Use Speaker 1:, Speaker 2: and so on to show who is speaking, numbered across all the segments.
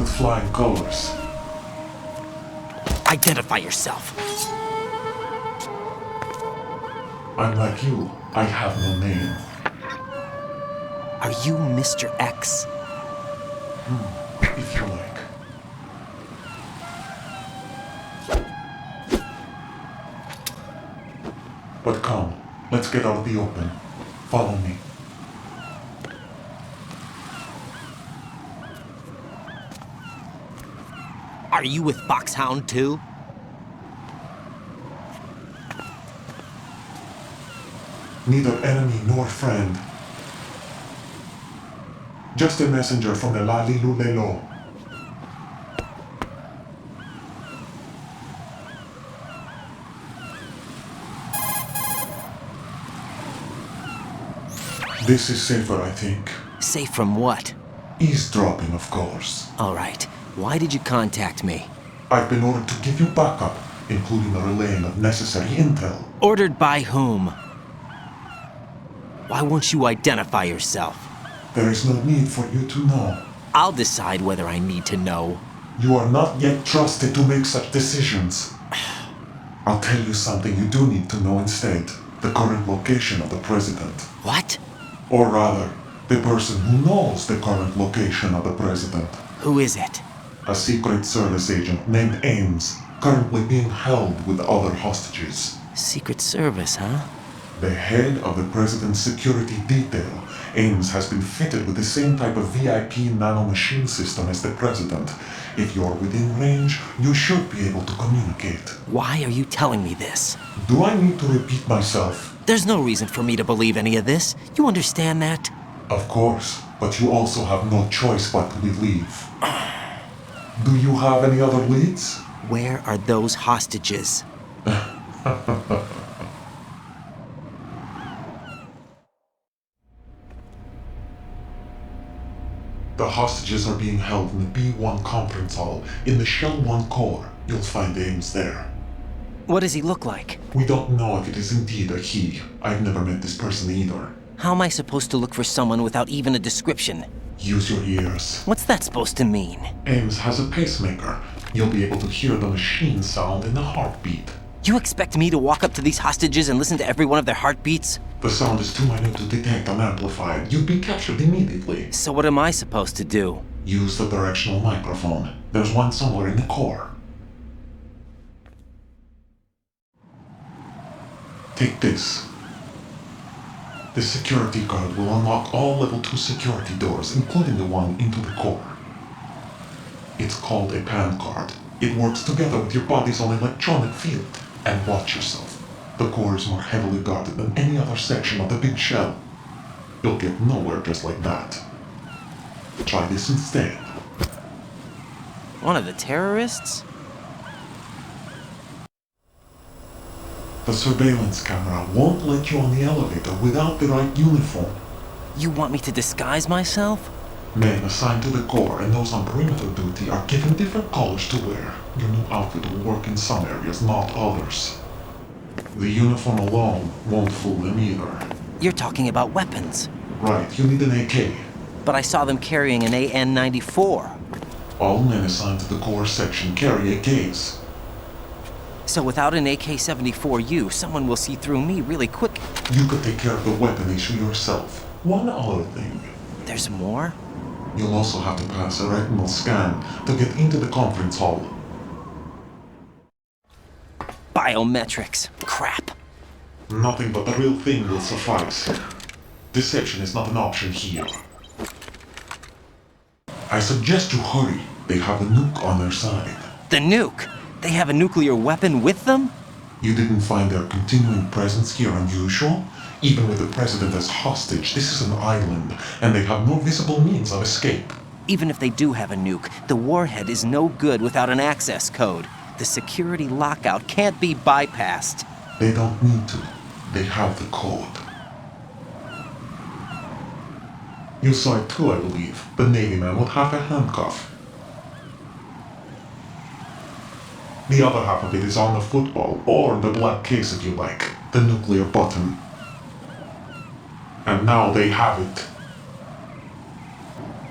Speaker 1: with flying colors.
Speaker 2: Identify yourself.
Speaker 1: I'm like you. I have no name.
Speaker 2: Are you Mr. X?
Speaker 1: If you like. But come, let's get out of the open. Follow me.
Speaker 2: Are you with Foxhound too?
Speaker 1: Neither enemy nor friend. Just a messenger from the Lalilulelo. This is safer, I think.
Speaker 2: Safe from what?
Speaker 1: Eavesdropping, of course.
Speaker 2: All right. Why did you contact me?
Speaker 1: I've been ordered to give you backup, including the relaying of necessary intel.
Speaker 2: Ordered by whom? Why won't you identify yourself?
Speaker 1: There is no need for you to know.
Speaker 2: I'll decide whether I need to know.
Speaker 1: You are not yet trusted to make such decisions. I'll tell you something you do need to know instead. The current location of the president.
Speaker 2: What?
Speaker 1: Or rather, the person who knows the current location of the president.
Speaker 2: Who is it?
Speaker 1: A Secret Service agent named Ames, currently being held with other hostages.
Speaker 2: Secret Service, huh?
Speaker 1: The head of the president's security detail, Ames has been fitted with the same type of VIP nanomachine system as the president. If you're within range, you should be able to communicate.
Speaker 2: Why are you telling me this?
Speaker 1: Do I need to repeat myself?
Speaker 2: There's no reason for me to believe any of this. You understand that?
Speaker 1: Of course, but you also have no choice but to believe. Do you have any other leads?
Speaker 2: Where are those hostages?
Speaker 1: The hostages are being held in the B1 conference hall in the Shell 1 core. You'll find Ames there.
Speaker 2: What does he look like?
Speaker 1: We don't know if it is indeed a he. I've never met this person either.
Speaker 2: How am I supposed to look for someone without even a description?
Speaker 1: Use your ears.
Speaker 2: What's that supposed to mean?
Speaker 1: Ames has a pacemaker. You'll be able to hear the machine sound in the heartbeat.
Speaker 2: You expect me to walk up to these hostages and listen to every one of their heartbeats?
Speaker 1: The sound is too minute to detect and amplify it. You'd be captured immediately.
Speaker 2: So what am I supposed to do?
Speaker 1: Use the directional microphone. There's one somewhere in the core. Take this. The security card will unlock all level 2 security doors, including the one into the core. It's called a PAN card. It works together with your body's own electronic field. And watch yourself. The core is more heavily guarded than any other section of the big shell. You'll get nowhere just like that. Try this instead.
Speaker 2: One of the terrorists?
Speaker 1: The surveillance camera won't let you on the elevator without the right uniform.
Speaker 2: You want me to disguise myself?
Speaker 1: Men assigned to the core and those on perimeter duty are given different colors to wear. Your new outfit will work in some areas, not others. The uniform alone won't fool them either.
Speaker 2: You're talking about weapons.
Speaker 1: Right, you need an AK.
Speaker 2: But I saw them carrying an AN-94.
Speaker 1: All men assigned to the core section carry AKs.
Speaker 2: So without an AK-74U, someone will see through me really quick.
Speaker 1: You could take care of the weapon issue yourself. One other thing.
Speaker 2: There's more?
Speaker 1: You'll also have to pass a retinal scan to get into the conference hall.
Speaker 2: Biometrics. Crap.
Speaker 1: Nothing but the real thing will suffice. Deception is not an option here. I suggest you hurry. They have a nuke on their side.
Speaker 2: The nuke? They have a nuclear weapon with them?
Speaker 1: You didn't find their continuing presence here unusual? Even with the president as hostage, this is an island, and they have no visible means of escape.
Speaker 2: Even if they do have a nuke, the warhead is no good without an access code. The security lockout can't be bypassed.
Speaker 1: They don't need to. They have the code. You saw it too, I believe. The Navy man with half a handcuff. The other half of it is on the football, or the black case if you like. The nuclear button. And now they have it.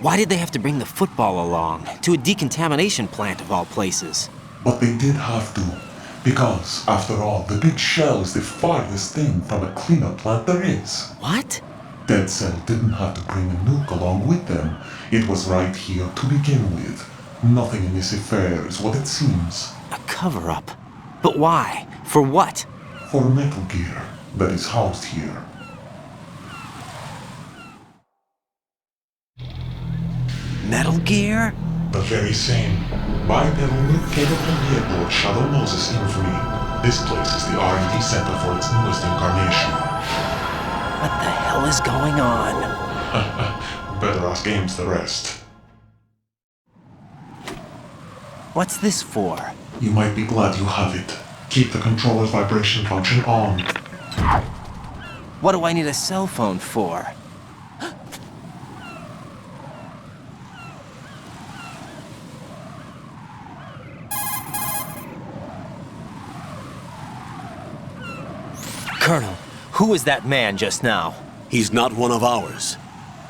Speaker 2: Why did they have to bring the football along? To a decontamination plant of all places.
Speaker 1: But they did have to. Because, after all, the big shell is the farthest thing from a cleanup plant there is.
Speaker 2: What?
Speaker 1: Dead Cell didn't have to bring a nuke along with them. It was right here to begin with. Nothing in this affair is what it seems.
Speaker 2: A cover-up? But why? For what?
Speaker 1: For Metal Gear that is housed here.
Speaker 2: Metal Gear?
Speaker 1: The very same. Bipedal nuke-capable vehicle Shadow Moses Infamy. This place is the R&D center for its newest incarnation.
Speaker 2: What the hell is going on?
Speaker 1: Better ask Ames the rest.
Speaker 2: What's this for?
Speaker 1: You might be glad you have it. Keep the controller's vibration function on.
Speaker 2: What do I need a cell phone for? Colonel, who was that man just now?
Speaker 3: He's not one of ours.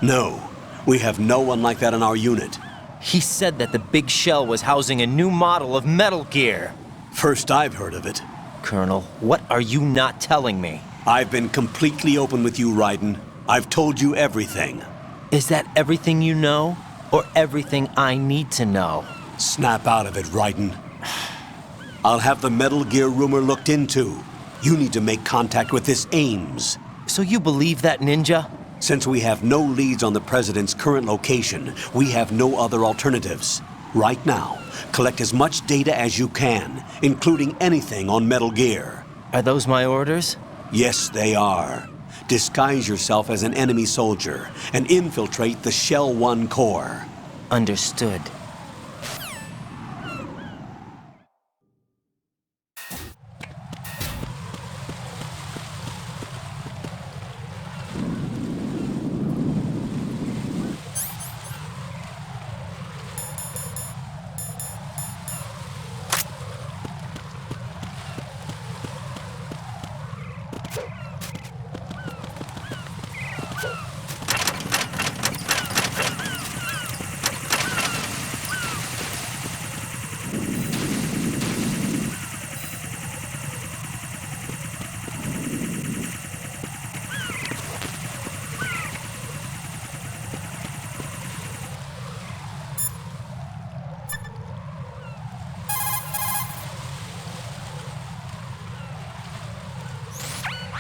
Speaker 3: No, we have no one like that in our unit.
Speaker 2: He said that the big shell was housing a new model of Metal Gear.
Speaker 3: First I've heard of it.
Speaker 2: Colonel, what are you not telling me?
Speaker 3: I've been completely open with you, Raiden. I've told you everything.
Speaker 2: Is that everything you know? Or everything I need to know?
Speaker 3: Snap out of it, Raiden. I'll have the Metal Gear rumor looked into. You need to make contact with this Ames.
Speaker 2: So you believe that ninja?
Speaker 3: Since we have no leads on the President's current location, we have no other alternatives. Right now, collect as much data as you can, including anything on Metal Gear.
Speaker 2: Are those my orders?
Speaker 3: Yes, they are. Disguise yourself as an enemy soldier and infiltrate the Shell 1 core.
Speaker 2: Understood.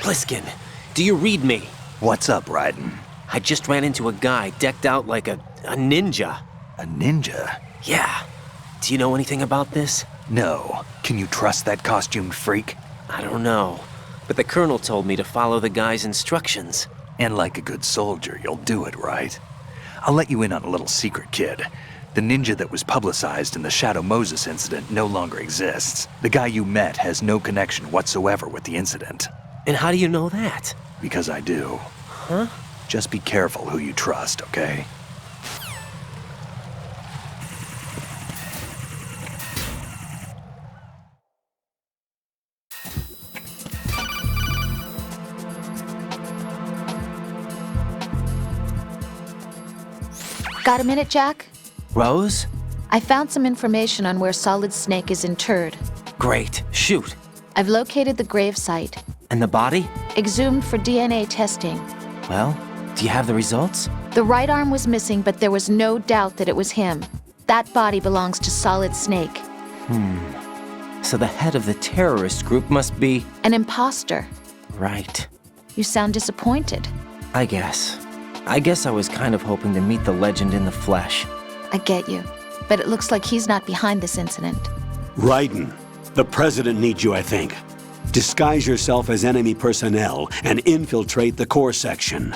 Speaker 2: Pliskin, do you read me?
Speaker 4: What's up, Raiden?
Speaker 2: I just ran into a guy decked out like a ninja.
Speaker 4: A ninja?
Speaker 2: Yeah. Do you know anything about this?
Speaker 4: No. Can you trust that costumed freak?
Speaker 2: I don't know. But the colonel told me to follow the guy's instructions.
Speaker 4: And like a good soldier, you'll do it, right? I'll let you in on a little secret, kid. The ninja that was publicized in the Shadow Moses incident no longer exists. The guy you met has no connection whatsoever with the incident.
Speaker 2: And how do you know that?
Speaker 4: Because I do.
Speaker 2: Huh?
Speaker 4: Just be careful who you trust, okay?
Speaker 5: Got a minute, Jack?
Speaker 2: Rose?
Speaker 5: I found some information on where Solid Snake is interred.
Speaker 2: Great. Shoot.
Speaker 5: I've located the grave site.
Speaker 2: And the body?
Speaker 5: Exhumed for DNA testing.
Speaker 2: Well, do you have the results?
Speaker 5: The right arm was missing, but there was no doubt that it was him. That body belongs to Solid Snake.
Speaker 2: So the head of the terrorist group must be...
Speaker 5: An imposter.
Speaker 2: Right.
Speaker 5: You sound disappointed.
Speaker 2: I guess I was kind of hoping to meet the legend in the flesh.
Speaker 5: I get you. But it looks like he's not behind this incident.
Speaker 3: Raiden, the President needs you, I think. Disguise yourself as enemy personnel and infiltrate the core section.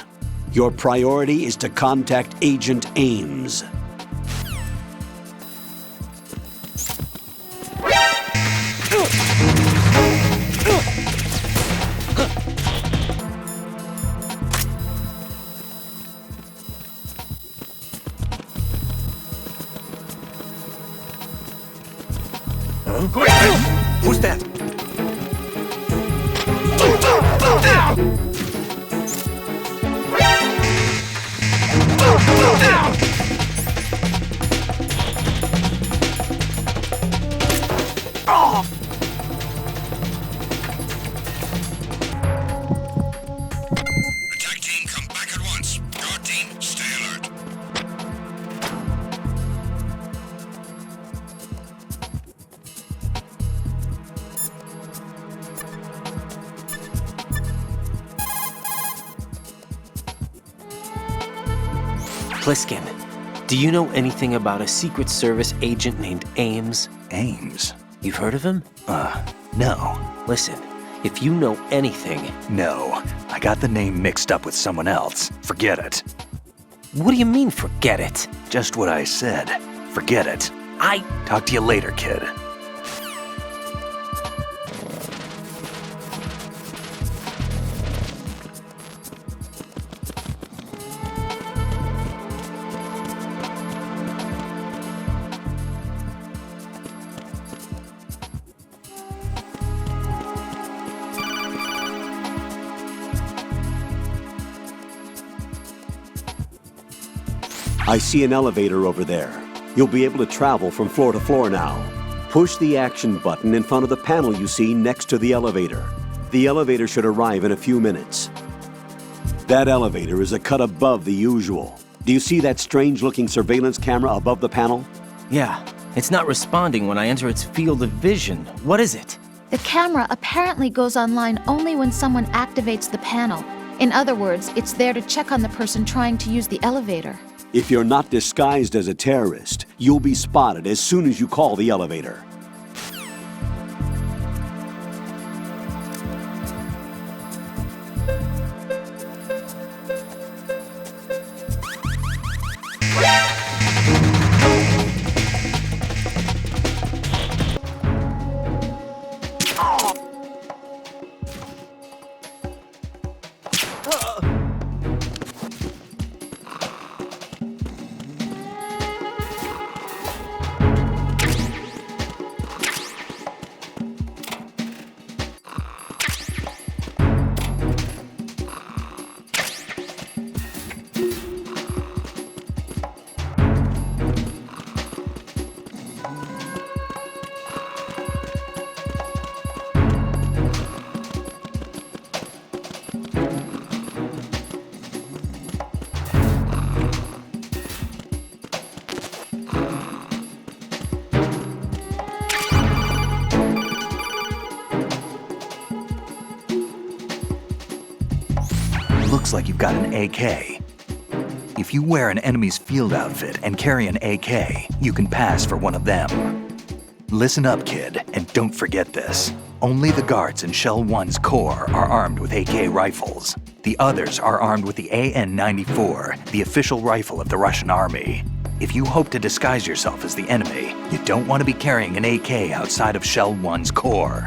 Speaker 3: Your priority is to contact Agent Ames.
Speaker 4: Who's that?
Speaker 6: Attack team, come back at once. Guard team, stay alert.
Speaker 2: Pliskin, do you know anything about a Secret Service agent named Ames?
Speaker 4: Ames?
Speaker 2: You've heard of him?
Speaker 4: No.
Speaker 2: Listen, if you know anything...
Speaker 4: No. I got the name mixed up with someone else. Forget it.
Speaker 2: What do you mean, forget it?
Speaker 4: Just what I said. Forget it. Talk to you later, kid.
Speaker 3: I see an elevator over there. You'll be able to travel from floor to floor now. Push the action button in front of the panel you see next to the elevator. The elevator should arrive in a few minutes. That elevator is a cut above the usual. Do you see that strange-looking surveillance camera above the panel?
Speaker 2: Yeah, it's not responding when I enter its field of vision. What is it?
Speaker 5: The camera apparently goes online only when someone activates the panel. In other words, it's there to check on the person trying to use the elevator.
Speaker 3: If you're not disguised as a terrorist, you'll be spotted as soon as you call the elevator.
Speaker 4: Looks like you've got an AK. If you wear an enemy's field outfit and carry an AK, you can pass for one of them. Listen up, kid, and don't forget this. Only the guards in Shell 1's core are armed with AK rifles. The others are armed with the AN-94, the official rifle of the Russian army. If you hope to disguise yourself as the enemy, you don't want to be carrying an AK outside of Shell 1's core.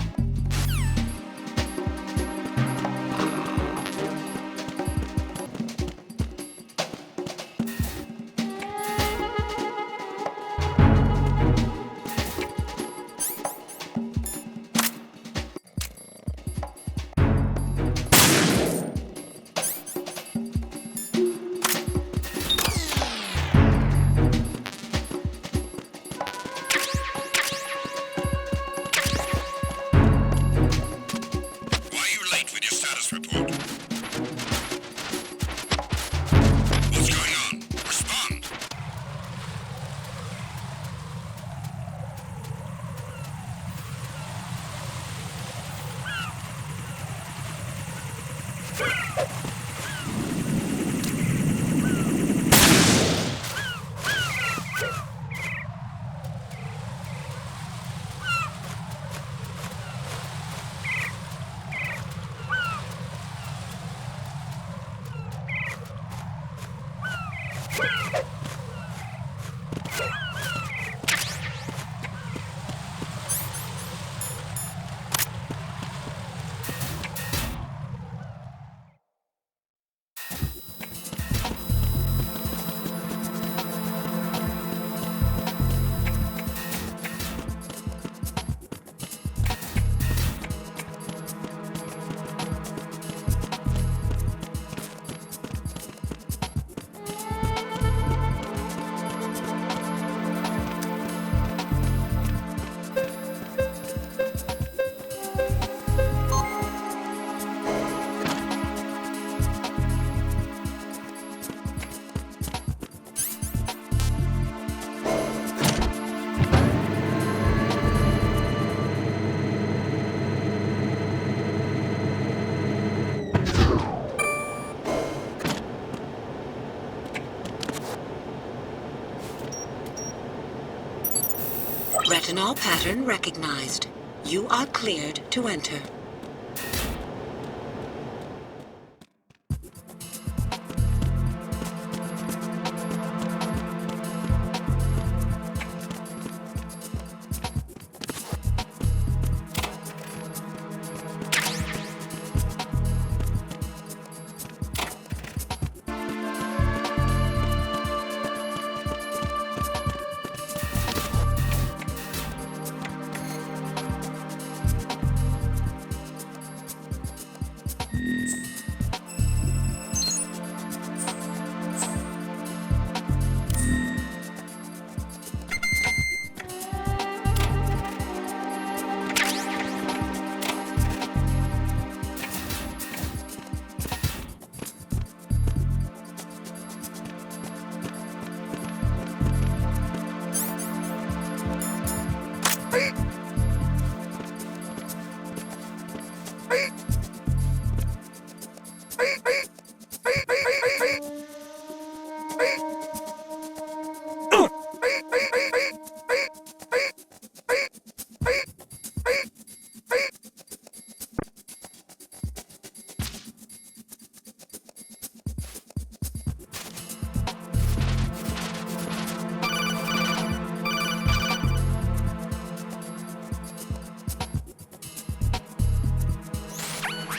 Speaker 7: Retinol pattern recognized. You are cleared to enter.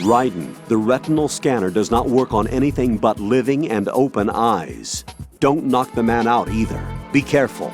Speaker 3: Raiden, the retinal scanner does not work on anything but living and open eyes. Don't knock the man out either. Be careful.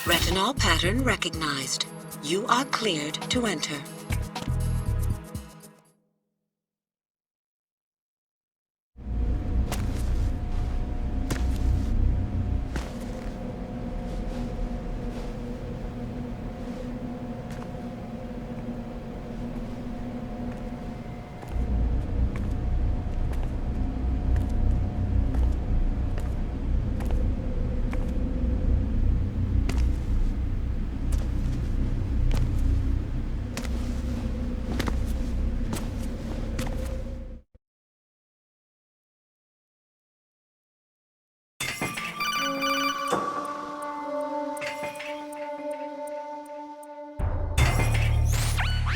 Speaker 7: Retinol pattern recognized. You are cleared to enter.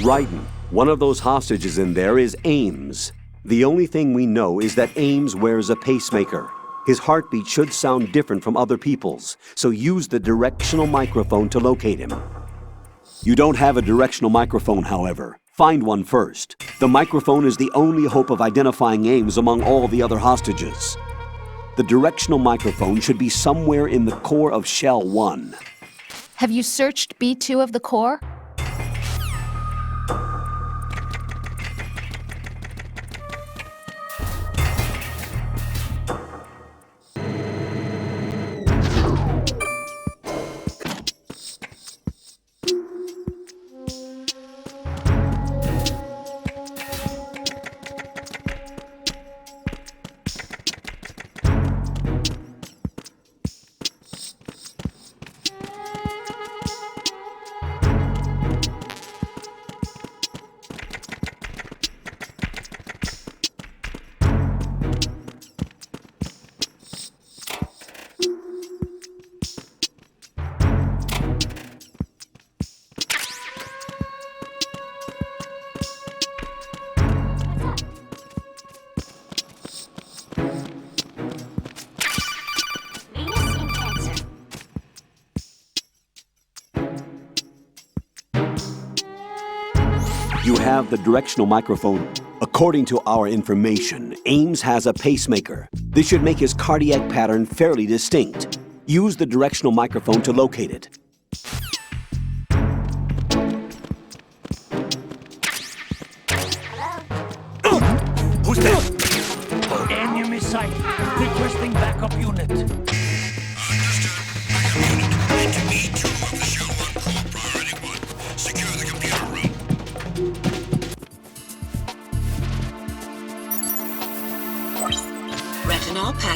Speaker 3: Raiden, one of those hostages in there is Ames. The only thing we know is that Ames wears a pacemaker. His heartbeat should sound different from other people's, so use the directional microphone to locate him. You don't have a directional microphone, however. Find one first. The microphone is the only hope of identifying Ames among all the other hostages. The directional microphone should be somewhere in the core of Shell 1.
Speaker 5: Have you searched B2 of the core?
Speaker 3: You have the directional microphone. According to our information, Ames has a pacemaker. This should make his cardiac pattern fairly distinct. Use the directional microphone to locate it.
Speaker 8: Who's there? Enemy sight. Requesting backup unit.
Speaker 6: Understood. Backup unit. Into B2.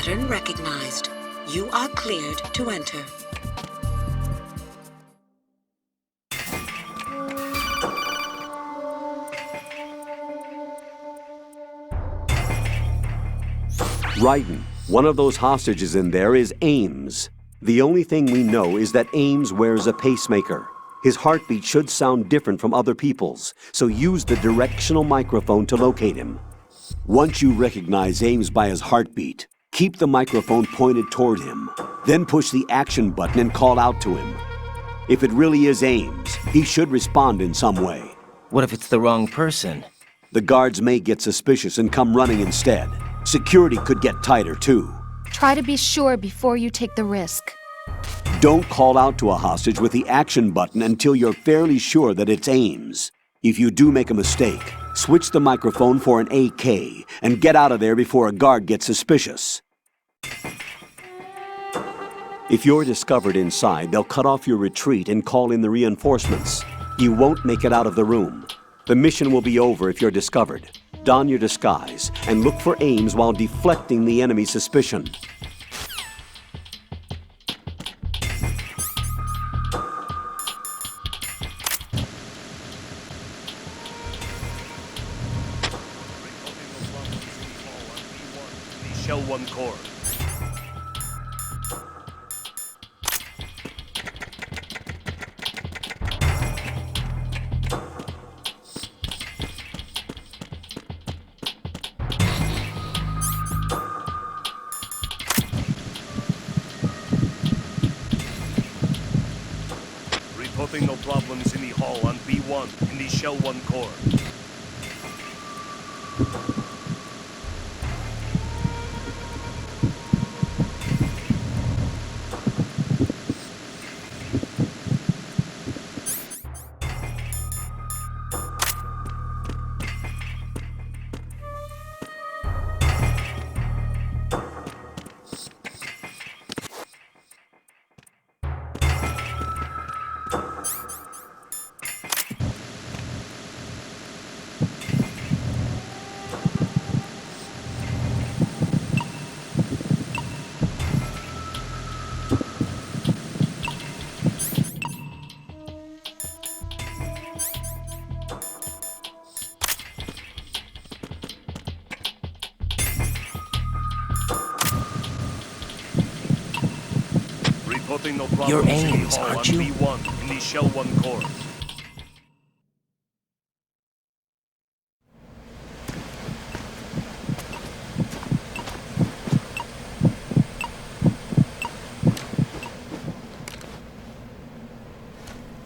Speaker 7: Pattern recognized. You are cleared to enter.
Speaker 3: Raiden, one of those hostages in there is Ames. The only thing we know is that Ames wears a pacemaker. His heartbeat should sound different from other people's, so use the directional microphone to locate him. Once you recognize Ames by his heartbeat, keep the microphone pointed toward him. Then push the action button and call out to him. If it really is Ames, he should respond in some way.
Speaker 2: What if it's the wrong person?
Speaker 3: The guards may get suspicious and come running instead. Security could get tighter, too.
Speaker 5: Try to be sure before you take the risk.
Speaker 3: Don't call out to a hostage with the action button until you're fairly sure that it's Ames. If you do make a mistake, switch the microphone for an AK and get out of there before a guard gets suspicious. If you're discovered inside, they'll cut off your retreat and call in the reinforcements. You won't make it out of the room. The mission will be over if you're discovered. Don your disguise and look for Ames while deflecting the enemy's suspicion.
Speaker 8: Shell 1 core. Reporting no problems in the hall on B1 in the Shell 1 core.
Speaker 2: You're Ames, aren't you?
Speaker 8: B1 in the Shell 1 core.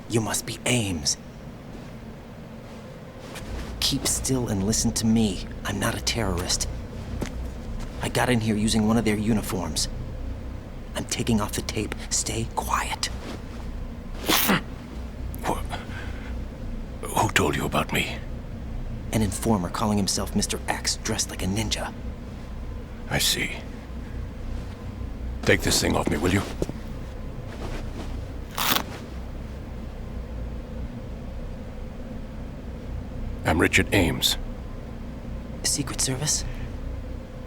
Speaker 2: You must be Ames. Keep still and listen to me. I'm not a terrorist. I got in here using one of their uniforms. I'm taking off the tape. Stay quiet.
Speaker 8: Who told you about me?
Speaker 2: An informer calling himself Mr. X, dressed like a ninja.
Speaker 8: I see. Take this thing off me, will you? I'm Richard Ames.
Speaker 2: Secret Service?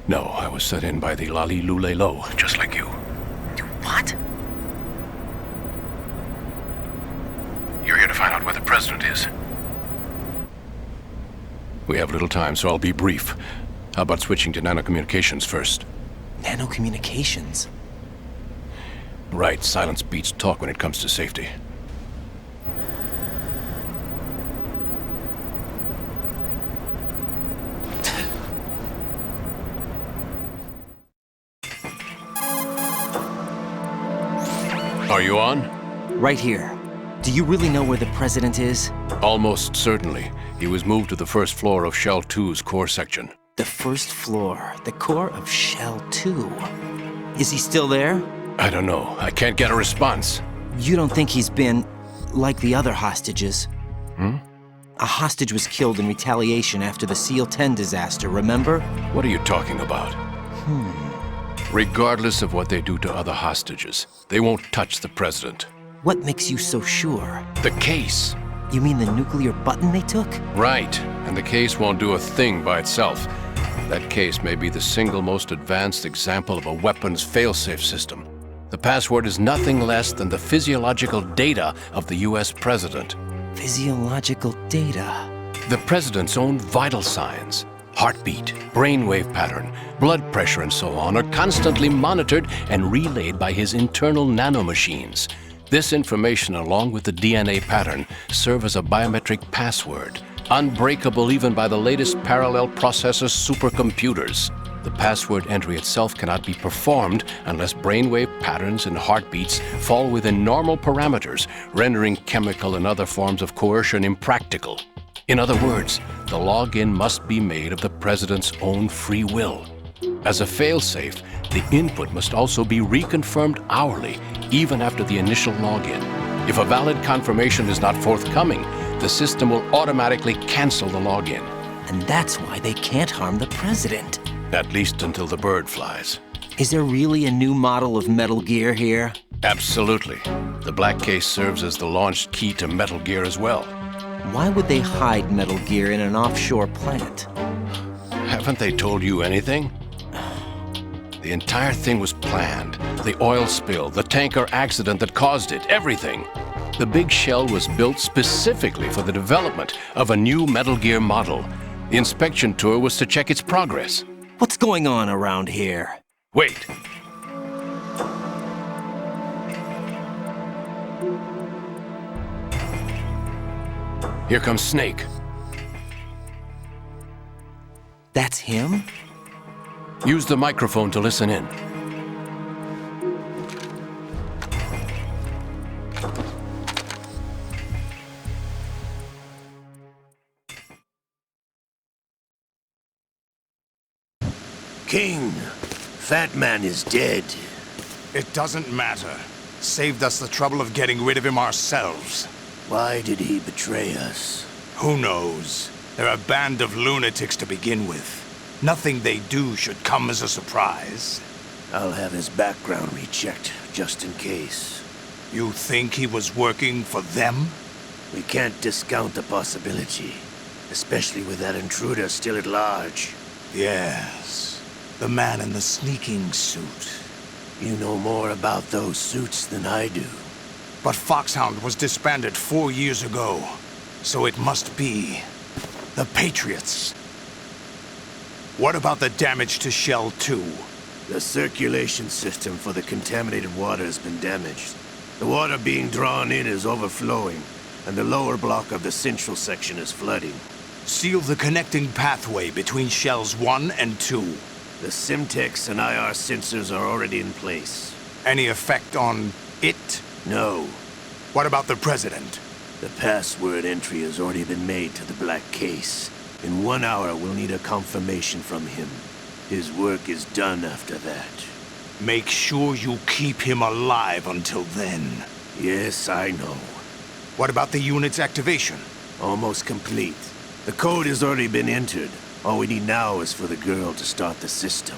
Speaker 8: No, I was set in by the Lali Lule Lo, just like you.
Speaker 2: What?
Speaker 8: You're here to find out where the president is. We have little time, so I'll be brief. How about switching to nanocommunications first?
Speaker 2: Nanocommunications?
Speaker 8: Right, silence beats talk when it comes to safety. Are you on?
Speaker 2: Right here. Do you really know where the president is?
Speaker 8: Almost certainly. He was moved to the first floor of Shell 2's core section.
Speaker 2: The first floor, the core of Shell 2. Is he still there?
Speaker 8: I don't know. I can't get a response.
Speaker 2: You don't think he's been like the other hostages? A hostage was killed in retaliation after the SEAL 10 disaster, remember?
Speaker 8: What are you talking about? Regardless of what they do to other hostages, they won't touch the president.
Speaker 2: What makes you so sure?
Speaker 8: The case.
Speaker 2: You mean the nuclear button they took?
Speaker 8: Right. And the case won't do a thing by itself. That case may be the single most advanced example of a weapons failsafe system. The password is nothing less than the physiological data of the US president.
Speaker 2: Physiological data?
Speaker 8: The president's own vital signs, heartbeat, brainwave pattern, blood pressure, and so on, are constantly monitored and relayed by his internal nanomachines. This information, along with the DNA pattern, serve as a biometric password, unbreakable even by the latest parallel processor supercomputers. The password entry itself cannot be performed unless brainwave patterns and heartbeats fall within normal parameters, rendering chemical and other forms of coercion impractical. In other words, the login must be made of the president's own free will. As a failsafe, the input must also be reconfirmed hourly, even after the initial login. If a valid confirmation is not forthcoming, the system will automatically cancel the login.
Speaker 2: And that's why they can't harm the president.
Speaker 8: At least until the bird flies.
Speaker 2: Is there really a new model of Metal Gear here?
Speaker 8: Absolutely. The black case serves as the launch key to Metal Gear as well.
Speaker 2: Why would they hide Metal Gear in an offshore plant?
Speaker 8: Haven't they told you anything? The entire thing was planned. The oil spill, the tanker accident that caused it, everything. The big shell was built specifically for the development of a new Metal Gear model. The inspection tour was to check its progress.
Speaker 2: What's going on around here?
Speaker 8: Wait. Here comes Snake.
Speaker 2: That's him?
Speaker 8: Use the microphone to listen in.
Speaker 9: King, Fat Man is dead.
Speaker 10: It doesn't matter. Saved us the trouble of getting rid of him ourselves.
Speaker 9: Why did he betray us?
Speaker 10: Who knows? They're a band of lunatics to begin with. Nothing they do should come as a surprise.
Speaker 9: I'll have his background rechecked, just in case.
Speaker 10: You think he was working for them?
Speaker 9: We can't discount the possibility, especially with that intruder still at large.
Speaker 10: Yes. The man in the sneaking suit.
Speaker 9: You know more about those suits than I do.
Speaker 10: But Foxhound was disbanded 4 years ago, so it must be the Patriots. What about the damage to Shell 2?
Speaker 9: The circulation system for the contaminated water has been damaged. The water being drawn in is overflowing, and the lower block of the central section is flooding.
Speaker 10: Seal the connecting pathway between Shells 1 and 2.
Speaker 9: The Simtex and IR sensors are already in place.
Speaker 10: Any effect on it?
Speaker 9: No.
Speaker 10: What about the President?
Speaker 9: The password entry has already been made to the black case. In 1 hour, we'll need a confirmation from him. His work is done after that.
Speaker 10: Make sure you keep him alive until then.
Speaker 9: Yes, I know.
Speaker 10: What about the unit's activation?
Speaker 9: Almost complete. The code has already been entered. All we need now is for the girl to start the system.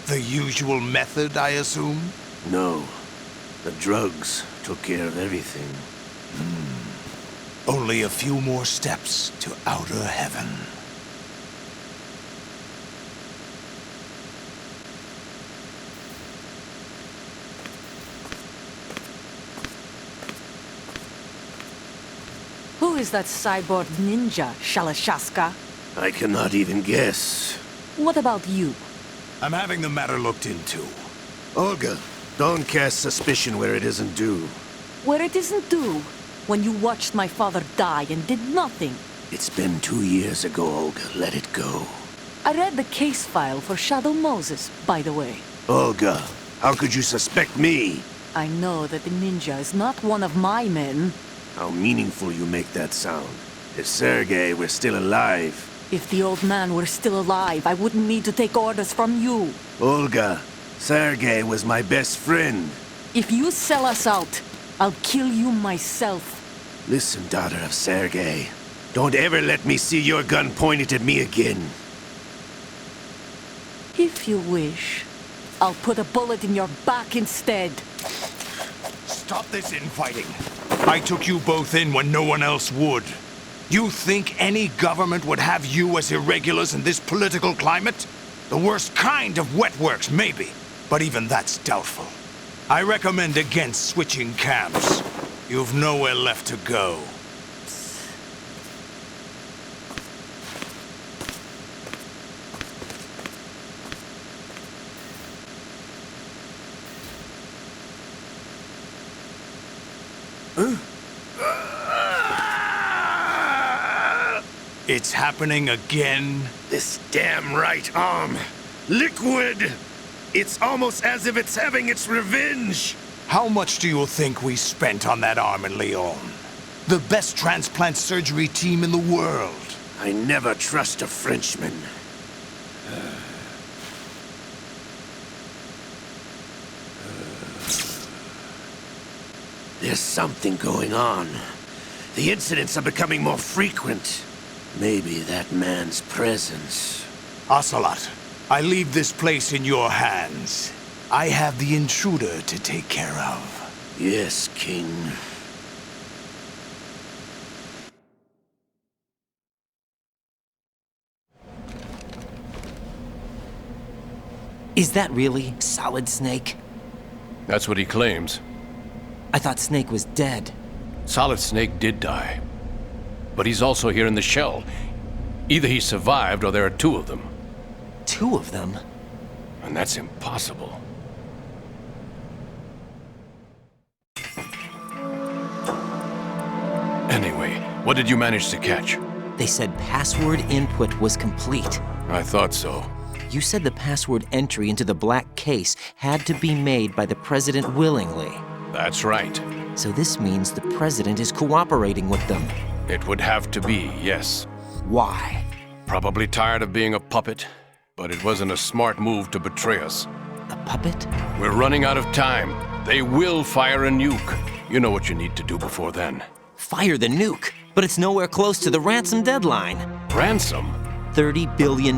Speaker 10: The usual method, I assume?
Speaker 9: No. The drugs took care of everything.
Speaker 10: Only a few more steps to outer heaven.
Speaker 11: Who is that cyborg ninja, Shalashaska?
Speaker 9: I cannot even guess.
Speaker 11: What about you?
Speaker 10: I'm having the matter looked into.
Speaker 9: Olga, don't cast suspicion where it isn't due.
Speaker 11: Where it isn't due? When you watched my father die and did nothing.
Speaker 9: It's been 2 years ago, Olga. Let it go.
Speaker 11: I read the case file for Shadow Moses, by the way.
Speaker 9: Olga, how could you suspect me?
Speaker 11: I know that the ninja is not one of my men.
Speaker 9: How meaningful you make that sound. If Sergei were still alive...
Speaker 11: If the old man were still alive, I wouldn't need to take orders from you.
Speaker 9: Olga, Sergei was my best friend.
Speaker 11: If you sell us out, I'll kill you myself.
Speaker 9: Listen, daughter of Sergei. Don't ever let me see your gun pointed at me again.
Speaker 11: If you wish, I'll put a bullet in your back instead.
Speaker 10: Stop this infighting. I took you both in when no one else would. You think any government would have you as irregulars in this political climate? The worst kind of wet works, maybe. But even that's doubtful. I recommend against switching camps. You've nowhere left to go. It's happening again?
Speaker 9: This damn right arm. Liquid! It's almost as if it's having its revenge!
Speaker 10: How much do you think we spent on that arm in Lyon? The best transplant surgery team in the world.
Speaker 9: I never trust a Frenchman. There's something going on. The incidents are becoming more frequent. Maybe that man's presence.
Speaker 10: Ocelot, I leave this place in your hands. I have the intruder to take care of.
Speaker 9: Yes, King.
Speaker 2: Is that really Solid Snake?
Speaker 8: That's what he claims.
Speaker 2: I thought Snake was dead.
Speaker 8: Solid Snake did die. But he's also here in the shell. Either he survived or there are two of them.
Speaker 2: Two of them?
Speaker 8: And that's impossible. Anyway, what did you manage to catch?
Speaker 2: They said password input was complete.
Speaker 8: I thought so.
Speaker 2: You said the password entry into the black case had to be made by the president willingly.
Speaker 8: That's right.
Speaker 2: So this means the president is cooperating with them.
Speaker 8: It would have to be, yes.
Speaker 2: Why?
Speaker 8: Probably tired of being a puppet, but it wasn't a smart move to betray us.
Speaker 2: A puppet?
Speaker 8: We're running out of time. They will fire a nuke. You know what you need to do before then.
Speaker 2: Fire the nuke? But it's nowhere close to the ransom deadline.
Speaker 8: Ransom?
Speaker 2: $30 billion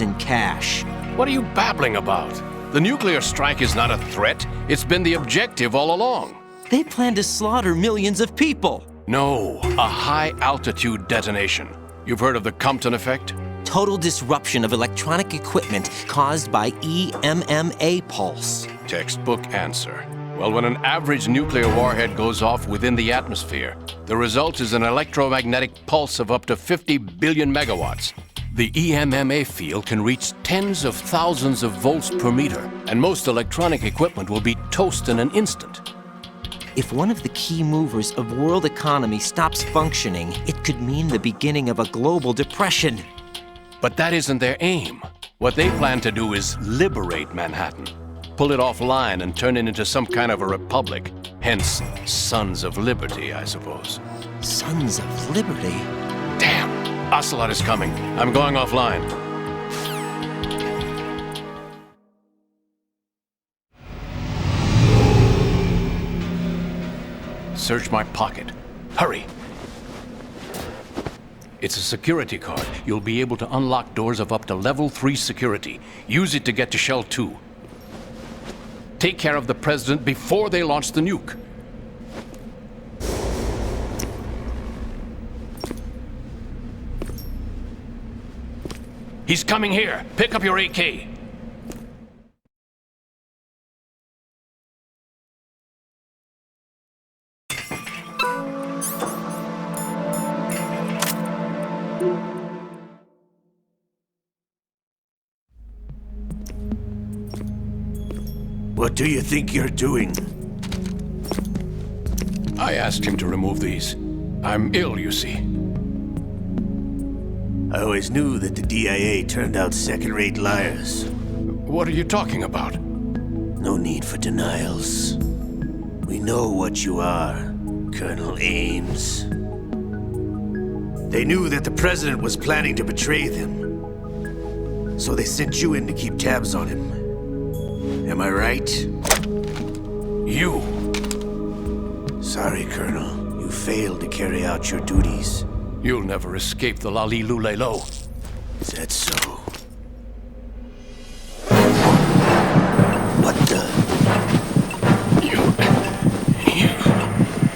Speaker 2: in cash.
Speaker 8: What are you babbling about? The nuclear strike is not a threat. It's been the objective all along.
Speaker 2: They plan to slaughter millions of people.
Speaker 8: No, a high-altitude detonation. You've heard of the Compton effect?
Speaker 2: Total disruption of electronic equipment caused by EMMA pulse.
Speaker 8: Textbook answer. Well, when an average nuclear warhead goes off within the atmosphere, the result is an electromagnetic pulse of up to 50 billion megawatts. The EMMA field can reach tens of thousands of volts per meter, and most electronic equipment will be toast in an instant.
Speaker 2: If one of the key movers of world economy stops functioning, it could mean the beginning of a global depression.
Speaker 8: But that isn't their aim. What they plan to do is liberate Manhattan. Pull it offline and turn it into some kind of a republic. Hence, Sons of Liberty, I suppose.
Speaker 2: Sons of Liberty?
Speaker 8: Damn! Ocelot is coming. I'm going offline. Search my pocket. Hurry! It's a security card. You'll be able to unlock doors of up to level 3 security. Use it to get to Shell 2. Take care of the president before they launch the nuke. He's coming here. Pick up your AK.
Speaker 9: What do you think you're doing?
Speaker 8: I asked him to remove these. I'm ill, you see.
Speaker 9: I always knew that the DIA turned out second-rate liars.
Speaker 8: What are you talking about?
Speaker 9: No need for denials. We know what you are, Colonel Ames. They knew that the president was planning to betray them. So they sent you in to keep tabs on him. Am I right?
Speaker 8: You!
Speaker 9: Sorry, Colonel. You failed to carry out your duties.
Speaker 8: You'll never escape the Lali-Lulelo.
Speaker 9: Is that so? What the?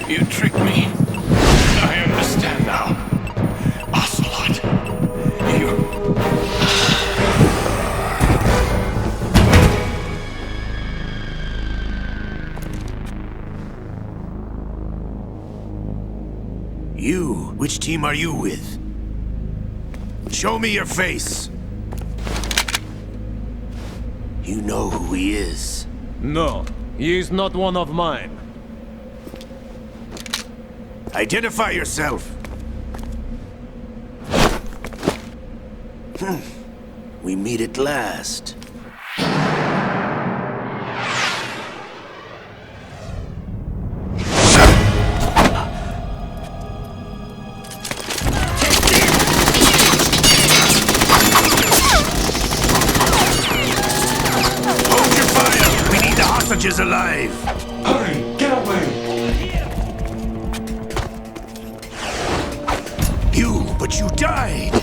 Speaker 8: You tricked me. I understand now. Ocelot.
Speaker 9: You, which team are you with? Show me your face. You know who he is.
Speaker 12: No, he is not one of mine.
Speaker 9: Identify yourself. We meet at last. Hold your fire! We need the hostages alive!
Speaker 1: Hurry! Get away!
Speaker 9: But you died!